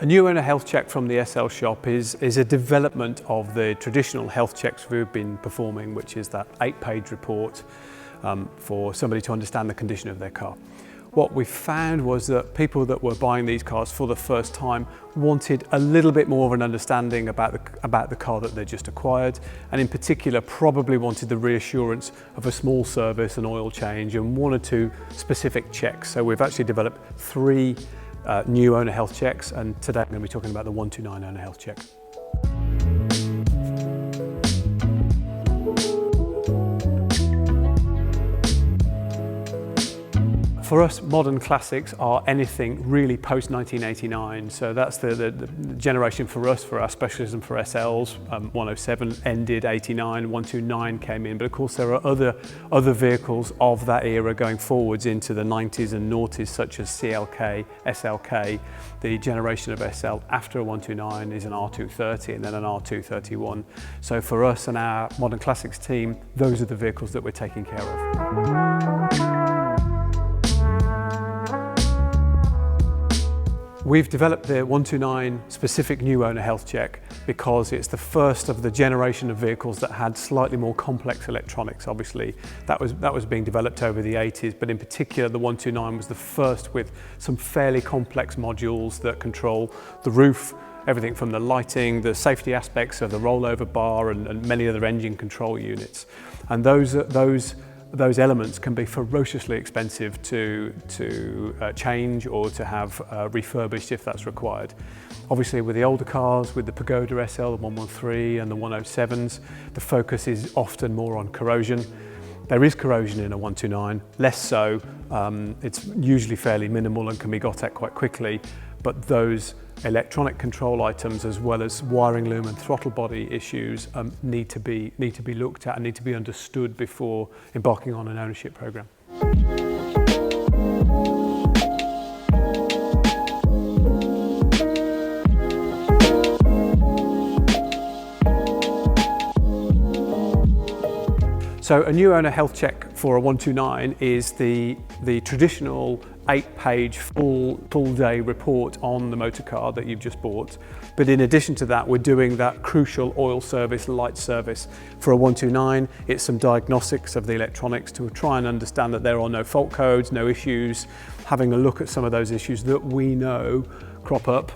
new owner health check from the SL shop is a development of the traditional health checks we've been performing, which is that 8-page report for somebody to understand the condition of their car. What we found was that people that were buying these cars for the first time wanted a little bit more of an understanding about the car that they just acquired, and in particular probably wanted the reassurance of a small service, an oil change, and 1 or 2 specific checks. So we've actually developed 3 new owner health checks, and today I'm going to be talking about the 129 owner health check. For us, modern classics are anything really post-1989, so that's the generation for us, for our specialism for SLs. 107 ended, 89, 129 came in, but of course there are other vehicles of that era going forwards into the 90s and noughties, such as CLK, SLK. The generation of SL after a 129 is an R230 and then an R231. So for us and our modern classics team, those are the vehicles that we're taking care of. We've developed the 129 specific new owner health check because it's the first of the generation of vehicles that had slightly more complex electronics. Obviously, that was being developed over the 80s, but in particular, the 129 was the first with some fairly complex modules that control the roof, everything from the lighting, the safety aspects of the rollover bar, and many other engine control units. And those elements can be ferociously expensive to change or to have refurbished if that's required. Obviously with the older cars, with the Pagoda SL, the 113 and the 107s, the focus is often more on corrosion. There is corrosion in a 129, less so. It's usually fairly minimal and can be got at quite quickly, but those electronic control items as well as wiring loom and throttle body issues need to be looked at and need to be understood before embarking on an ownership program. So a new owner health check for a 129 is the traditional 8-page full day report on the motor car that you've just bought. But in addition to that, we're doing that crucial oil service, light service. For a 129, it's some diagnostics of the electronics to try and understand that there are no fault codes, no issues, having a look at some of those issues that we know crop up,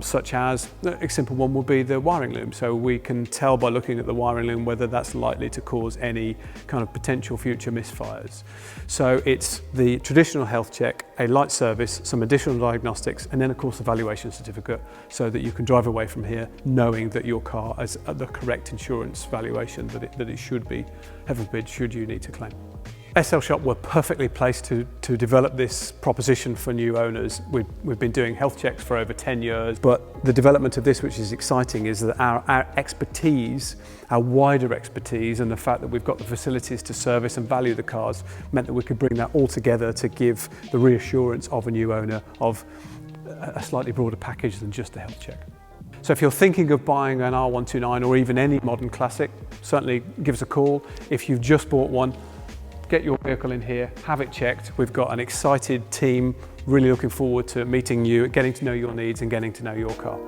such as a simple one would be the wiring loom. So we can tell by looking at the wiring loom whether that's likely to cause any kind of potential future misfires. So it's the traditional health check, a light service, some additional diagnostics, and then of course the valuation certificate, so that you can drive away from here knowing that your car has the correct insurance valuation that it should be, heaven forbid, should you need to claim. SL Shop were perfectly placed to develop this proposition for new owners. We've been doing health checks for over 10 years, but the development of this, which is exciting, is that our expertise, our wider expertise, and the fact that we've got the facilities to service and value the cars meant that we could bring that all together to give the reassurance of a new owner of a slightly broader package than just the health check. So if you're thinking of buying an R129 or even any modern classic, certainly give us a call. If you've just bought one, get your vehicle in here, have it checked. We've got an excited team, really looking forward to meeting you, getting to know your needs and getting to know your car.